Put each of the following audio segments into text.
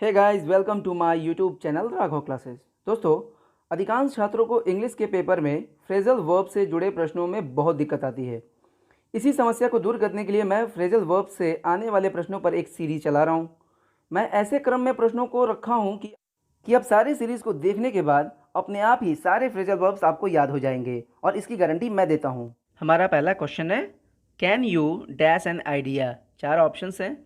Hey guys, welcome to my YouTube channel Raghav classes. दोस्तों, अधिकांश छात्रों को इंग्लिश के पेपर में फ्रेजल वर्ब से जुड़े प्रश्नों में बहुत दिक्कत आती है। इसी समस्या को दूर करने के लिए मैं फ्रेजल वर्ब से आने वाले प्रश्नों पर एक सीरीज चला रहा हूँ। मैं ऐसे क्रम में प्रश्नों को रखा हूँ कि अब सारे सीरीज को देखने के बाद अपने आप ही सारे फ्रेजल वर्ब्स आपको याद हो जाएंगे और इसकी गारंटी मैं देता हूँ। हमारा पहला क्वेश्चन है, can you dash an idea. 4 options हैं,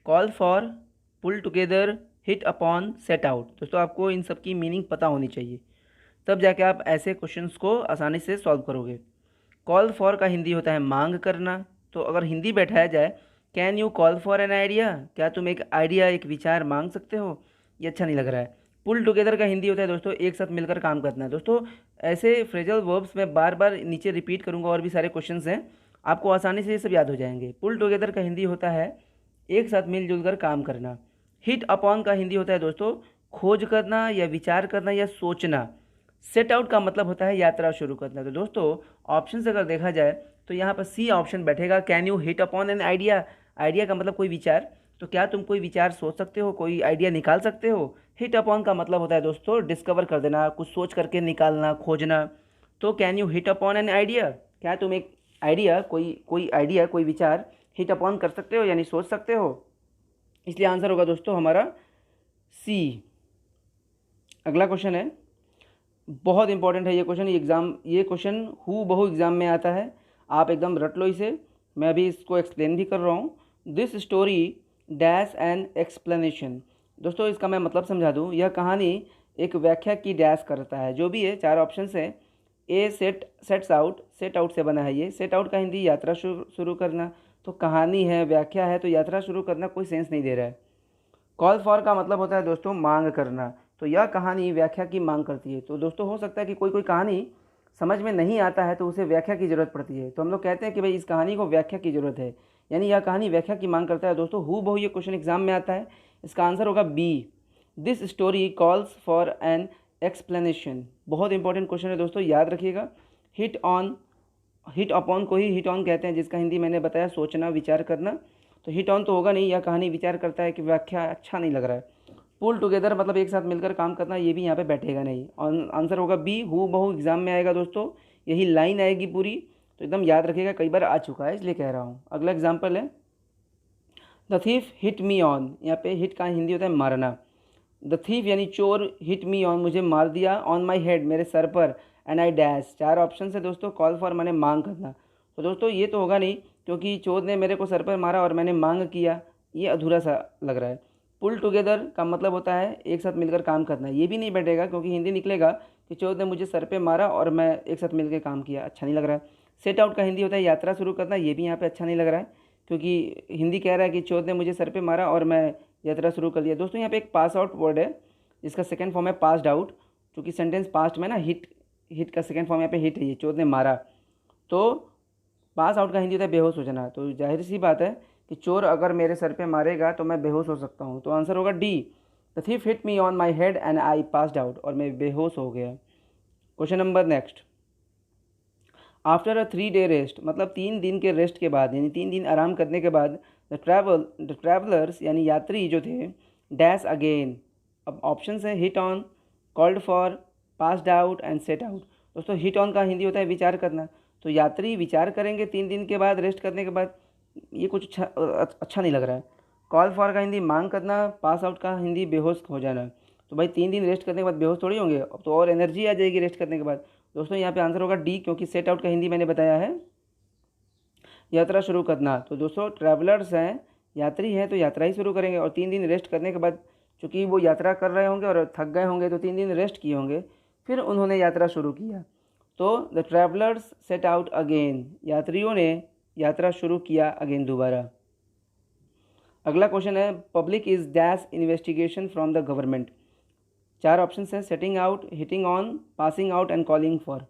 call for, pull together, hit upon, set out. दोस्तों, आपको इन सब की मीनिंग पता होनी चाहिए, तब जाके आप ऐसे क्वेश्चंस को आसानी से सॉल्व करोगे। कॉल फॉर का हिंदी होता है मांग करना। तो अगर हिंदी बैठाया जाए, can you call for an idea, क्या तुम एक आइडिया, एक विचार मांग सकते हो, ये अच्छा नहीं लग रहा है। पुल टुगेदर का हिंदी होता है दोस्तों एक साथ मिलकर काम करना है। दोस्तों, ऐसे फ्रेजल वर्ब्स मैं बार बार नीचे रिपीट करूंगा, और भी सारे क्वेश्चंस हैं, आपको आसानी से ये सब याद हो जाएंगे। पुल टुगेदर का हिंदी होता है एक साथ मिलजुल कर काम करना। हिट अपॉन का हिंदी होता है दोस्तों खोज करना या विचार करना या सोचना। सेट आउट का मतलब होता है यात्रा शुरू करना। तो दोस्तों, ऑप्शन से अगर देखा जाए तो यहाँ पर सी ऑप्शन बैठेगा, can you hit upon an idea. Idea का मतलब कोई विचार, तो क्या तुम कोई विचार सोच सकते हो, कोई आइडिया निकाल सकते हो। हिट अपॉन का मतलब होता है दोस्तों डिस्कवर कर देना, कुछ सोच करके निकालना, खोजना। तो can you hit upon an idea, क्या तुम एक आइडिया, कोई आइडिया, कोई विचार हिट अपॉन कर सकते हो, यानी सोच सकते हो। इसलिए आंसर होगा दोस्तों हमारा सी। अगला क्वेश्चन है, बहुत इंपॉर्टेंट है ये क्वेश्चन हु बहु एग्ज़ाम में आता है। आप एकदम रट लो इसे, मैं अभी इसको एक्सप्लेन भी कर रहा हूँ। This story dash an explanation. दोस्तों, इसका मैं मतलब समझा दूँ, यह कहानी एक व्याख्या की डैश करता है। जो भी है, 4 ऑप्शन है। ए सेट्स आउट, सेट आउट से बना है ये। सेट आउट का हिंदी यात्रा शुरू करना। तो कहानी है, व्याख्या है, तो यात्रा शुरू करना कोई सेंस नहीं दे रहा है। कॉल फॉर का मतलब होता है दोस्तों मांग करना। तो यह कहानी व्याख्या की मांग करती है। तो दोस्तों, हो सकता है कि कोई कहानी समझ में नहीं आता है तो उसे व्याख्या की ज़रूरत पड़ती है। तो हम लोग कहते हैं कि भाई इस कहानी को व्याख्या की ज़रूरत है, यानी यह कहानी व्याख्या की मांग करता है। दोस्तों, हु बहु ये क्वेश्चन एग्जाम में आता है। इसका आंसर होगा B, this story calls for an explanation. बहुत इंपॉर्टेंट क्वेश्चन है दोस्तों, याद रखिएगा। हिट अपॉन को ही हिट ऑन कहते हैं, जिसका हिंदी मैंने बताया सोचना, विचार करना। तो हिट ऑन तो होगा नहीं, यह कहानी विचार करता है कि व्याख्या अच्छा नहीं लग रहा है। पुल टुगेदर मतलब एक साथ मिलकर काम करना, ये भी यहाँ पे बैठेगा नहीं। आंसर होगा बी, हु बहु एग्जाम में आएगा दोस्तों, यही लाइन आएगी पूरी। तो एकदम याद रखिएगा, कई बार आ चुका है इसलिए कह रहा हूँ। अगला एग्जाम्पल है, the thief hit me on. यहाँ पे हिट का हिंदी होता है मारना। द थीफ यानी चोर, हिट मी ऑन मुझे मार दिया, ऑन माई हेड मेरे सर पर, एंड आई डैश। 4 ऑप्शन है दोस्तों, कॉल फॉर मैंने मांग करना। तो दोस्तों, ये तो होगा नहीं, क्योंकि चोर ने मेरे को सर पर मारा और मैंने मांग किया, ये अधूरा सा लग रहा है। पुल टुगेदर का मतलब होता है एक साथ मिलकर काम करना, ये भी नहीं बैठेगा, क्योंकि हिंदी निकलेगा कि चोर ने मुझे सर पे मारा और मैं एक साथ मिलकर काम किया, अच्छा नहीं लग रहा है। सेट आउट का हिंदी होता है यात्रा शुरू करना, ये भी यहाँ पे अच्छा नहीं लग रहा है, क्योंकि हिंदी कह रहा है कि चोर ने मुझे सर पे मारा और मैं यात्रा शुरू कर दिया। दोस्तों, यहाँ पे एक पास आउट वर्ड है, जिसका सेकेंड फॉर्म है पास्ड आउट। क्योंकि सेंटेंस पास्ट में ना, हिट का सेकेंड फॉर्म यहाँ पे हिट है, ये चोर ने मारा। तो पास आउट का हिंदी होता है बेहोश हो जाना। तो जाहिर सी बात है कि चोर अगर मेरे सर पे मारेगा तो मैं बेहोश हो सकता हूँ। तो आंसर होगा D, the thief hit me on my head and I passed out, और मैं बेहोश हो गया। Question number next, after a 3 day rest, मतलब 3 दिन के रेस्ट के बाद, यानी 3 दिन आराम करने के बाद, द ट्रैवलर्स यानी यात्री जो थे, डैश अगेन। अब ऑप्शन है hit on, called for, passed out and set out. दोस्तों, हिट ऑन का हिंदी होता है विचार करना। तो यात्री विचार करेंगे 3 दिन के बाद, रेस्ट करने के बाद, ये कुछ अच्छा नहीं लग रहा है। कॉल फॉर का हिंदी मांग करना, पास आउट का हिंदी बेहोश हो जाना। तो भाई 3 दिन रेस्ट करने के बाद बेहोश थोड़ी होंगे, अब तो और एनर्जी आ जाएगी रेस्ट करने के बाद। दोस्तों, यहाँ पे आंसर होगा डी, क्योंकि सेट आउट का हिंदी मैंने बताया है यात्रा शुरू करना। तो दोस्तों, ट्रैवलर्स हैं, यात्री हैं, तो यात्रा ही शुरू करेंगे, और 3 दिन रेस्ट करने के बाद, चूँकि वो यात्रा कर रहे होंगे और थक गए होंगे, तो 3 दिन रेस्ट किए होंगे, फिर उन्होंने यात्रा शुरू किया। तो the travellers set out again, यात्रियों ने यात्रा शुरू किया अगेन, दोबारा। अगला क्वेश्चन है, public is dash investigation from the government. 4 option है, setting out, hitting on, passing out and calling for.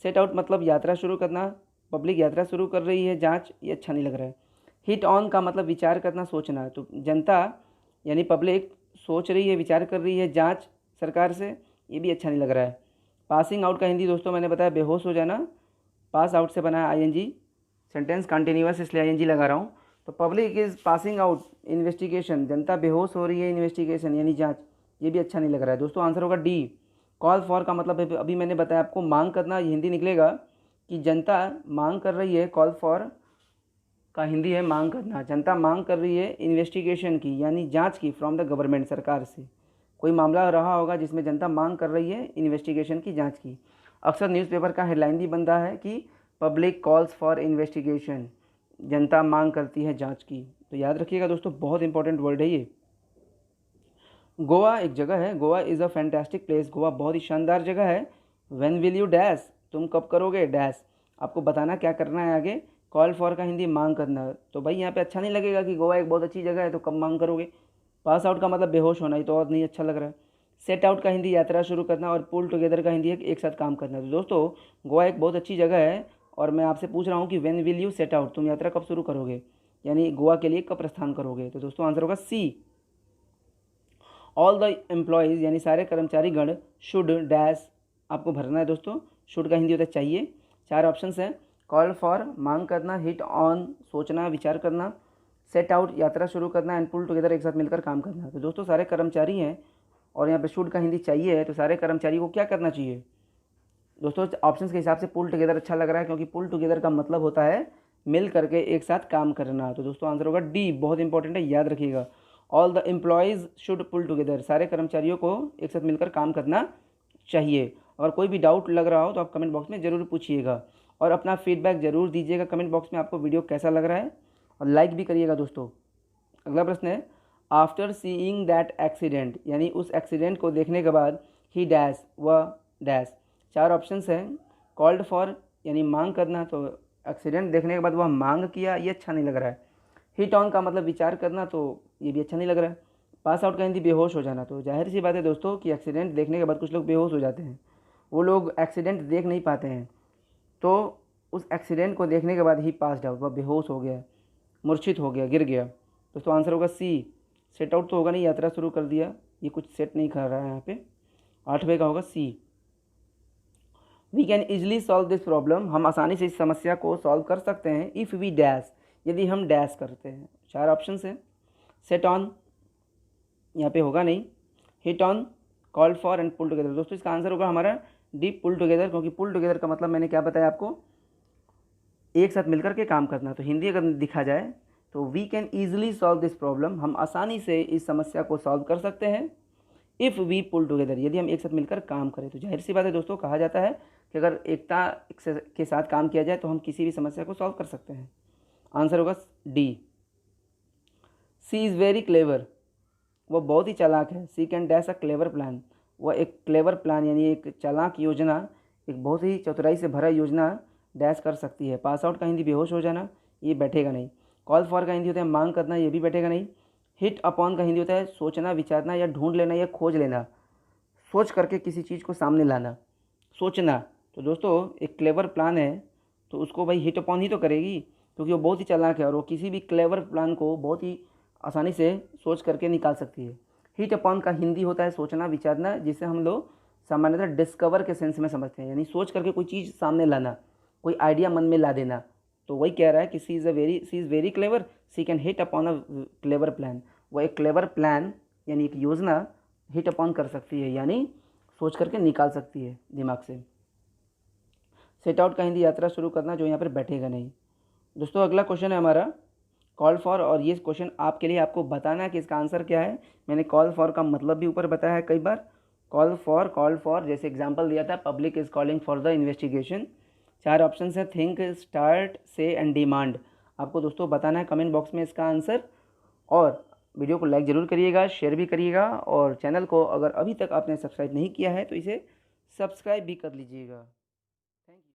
Set out मतलब यात्रा शुरू करना, पब्लिक यात्रा शुरू कर रही है, जांच, ये अच्छा नहीं लग रहा है। हिट ऑन का मतलब विचार करना, सोचना। तो जनता यानी पब्लिक सोच रही है, विचार कर रही है जांच सरकार से, ये भी अच्छा नहीं लग रहा है। पासिंग आउट का हिंदी दोस्तों मैंने बताया बेहोश हो जाना, पास आउट से बना है आईएनजी, सेंटेंस कंटिन्यूअस इसलिए आईएनजी लगा रहा हूँ। तो public is passing out investigation, जनता बेहोश हो रही है इन्वेस्टिगेशन यानी जांच, ये भी अच्छा नहीं लग रहा है दोस्तों। आंसर होगा डी। कॉल फॉर का मतलब है, अभी मैंने बताया आपको, मांग करना, हिंदी निकलेगा कि जनता मांग कर रही है। कॉल फॉर का हिंदी है मांग करना, जनता मांग कर रही है इन्वेस्टिगेशन की यानी जांच की, फ्रॉम द गवर्नमेंट, सरकार से। कोई मामला रहा होगा जिसमें जनता मांग कर रही है इन्वेस्टिगेशन की, जांच की। अक्सर न्यूज़पेपर का हेडलाइन भी बनता है कि पब्लिक कॉल्स फॉर इन्वेस्टिगेशन, जनता मांग करती है जांच की। तो याद रखिएगा दोस्तों, बहुत इंपॉर्टेंट वर्ड है ये। गोवा एक जगह है, Goa is a fantastic place, Goa बहुत ही शानदार जगह है। व्हेन विल यू डैश, तुम कब करोगे डैश, आपको बताना क्या करना है आगे। कॉल फॉर का हिंदी मांग करना, तो भाई यहाँ पे अच्छा नहीं लगेगा कि गोवा एक बहुत अच्छी जगह है तो कब मांग करोगे। पास आउट का मतलब बेहोश होना, ही तो और नहीं अच्छा लग रहा है। सेट आउट का हिंदी यात्रा शुरू करना, और पुल टुगेदर का हिंदी है एक साथ काम करना। तो दोस्तों गोवा एक बहुत अच्छी जगह है, और मैं आपसे पूछ रहा हूँ कि when will you set out, तुम यात्रा कब शुरू करोगे, यानी गोवा के लिए कब प्रस्थान करोगे। तो दोस्तों आंसर होगा सी। ऑल द एम्प्लॉयज़ यानी सारे कर्मचारीगण शुड डैश, आपको भरना है दोस्तों। शुड का हिंदी होता है चाहिए। 4 ऑप्शंस हैं। कॉल फॉर मांग करना, हिट ऑन सोचना विचार करना, सेट आउट यात्रा शुरू करना, एंड पुल टुगेदर एक साथ मिलकर काम करना। तो दोस्तों सारे कर्मचारी हैं और यहाँ पे शुड का हिंदी चाहिए है, तो सारे कर्मचारी को क्या करना चाहिए दोस्तों। ऑप्शंस के हिसाब से पुल टुगेदर अच्छा लग रहा है, क्योंकि पुल टुगेदर का मतलब होता है मिल करके एक साथ काम करना। तो दोस्तों आंसर होगा डी, बहुत इंपॉर्टेंट है, याद रखिएगा। All the employees should pull together, सारे कर्मचारियों को एक साथ मिलकर काम करना चाहिए। अगर कोई भी डाउट लग रहा हो तो आप कमेंट बॉक्स में ज़रूर पूछिएगा, और अपना फीडबैक ज़रूर दीजिएगा कमेंट बॉक्स में, आपको वीडियो कैसा लग रहा है, और लाइक भी करिएगा दोस्तों। अगला प्रश्न है, आफ्टर सीइंग दैट एक्सीडेंट, यानी उस एक्सीडेंट को देखने के बाद, ही डैश, वह डैश। 4 ऑप्शंस हैं। कॉल्ड फॉर यानी मांग करना, तो एक्सीडेंट देखने के बाद वह मांग किया, ये अच्छा नहीं लग रहा है। हिट ऑन का मतलब विचार करना, तो ये भी अच्छा नहीं लग रहा है। पास आउट का हिंदी बेहोश हो जाना, तो जाहिर सी बात है दोस्तों कि एक्सीडेंट देखने के बाद कुछ लोग बेहोश हो जाते हैं, वो लोग एक्सीडेंट देख नहीं पाते हैं, तो उस एक्सीडेंट को देखने के बाद ही पास्ड आउट, वह बेहोश हो गया, मूर्छित हो गया, गिर गया। दोस्तों आंसर होगा सी। सेट आउट तो होगा नहीं, यात्रा शुरू कर दिया, ये कुछ सेट नहीं कर रहा है यहाँ पे। 8वें का होगा C. We can easily solve this problem, हम आसानी से इस समस्या को सॉल्व कर सकते हैं। इफ़ वी डैश, यदि हम डैश करते हैं। 4 ऑप्शन हैं। सेट ऑन यहाँ पे होगा नहीं, hit on, call for and pull together. दोस्तों इसका आंसर होगा हमारा डी, पुल टुगेदर, क्योंकि पुल टुगेदर का मतलब मैंने क्या बताया आपको, एक साथ मिलकर के काम करना। तो हिंदी अगर दिखा जाए तो we can easily solve this problem, हम आसानी से इस समस्या को सॉल्व कर सकते हैं। इफ़ वी पुल टुगेदर, यदि हम एक साथ मिलकर काम करें। तो जाहिर सी बात है दोस्तों, कहा जाता है कि अगर एकता के साथ काम किया जाए तो हम किसी भी समस्या को सॉल्व कर सकते हैं। आंसर होगा D. She is very clever, वह बहुत ही चालाक है। She can dash a clever plan, वह एक क्लेवर प्लान यानी एक चालाक योजना, एक बहुत ही चतुराई से भरा योजना डैश कर सकती है। पास आउट का हिंदी बेहोश हो जाना, ये बैठेगा नहीं। कॉल फॉर का हिंदी होता है मांग करना, ये भी बैठेगा नहीं। हिट अपॉन का हिंदी होता है सोचना विचारना या ढूंढ लेना या खोज लेना, सोच करके किसी चीज़ को सामने लाना, सोचना। तो दोस्तों एक क्लेवर प्लान है तो उसको भाई हिट अपॉन ही तो करेगी, क्योंकि वो बहुत ही चालाक है और वो किसी भी क्लेवर प्लान को बहुत ही आसानी से सोच करके निकाल सकती है। हिट अपॉन का हिंदी होता है सोचना विचारना, जिसे हम लोग सामान्यतः डिस्कवर के सेंस में समझते हैं, यानी सोच करके कोई चीज़ सामने लाना, कोई आइडिया मन में ला देना। तो वही कह रहा है कि she is very clever, she can hit upon a clever plan, वो एक क्लेवर प्लान यानी एक योजना हिट अपॉन कर सकती है, यानी सोच करके निकाल सकती है दिमाग से। सेट आउट का हिंदी यात्रा शुरू करना, जो यहाँ पर बैठेगा नहीं। दोस्तों अगला क्वेश्चन है हमारा कॉल फॉर, और ये क्वेश्चन आपके लिए, आपको बताना है कि इसका आंसर क्या है। मैंने कॉल फॉर का मतलब भी ऊपर बताया है कई बार। कॉल फॉर जैसे एग्जांपल दिया था, public is calling for the investigation. 4 option हैं, थिंक, स्टार्ट, से एंड डिमांड। आपको दोस्तों बताना है कमेंट बॉक्स में इसका आंसर, और वीडियो को लाइक ज़रूर करिएगा, शेयर भी करिएगा, और चैनल को अगर अभी तक आपने सब्सक्राइब नहीं किया है तो इसे सब्सक्राइब भी कर लीजिएगा। Thank you.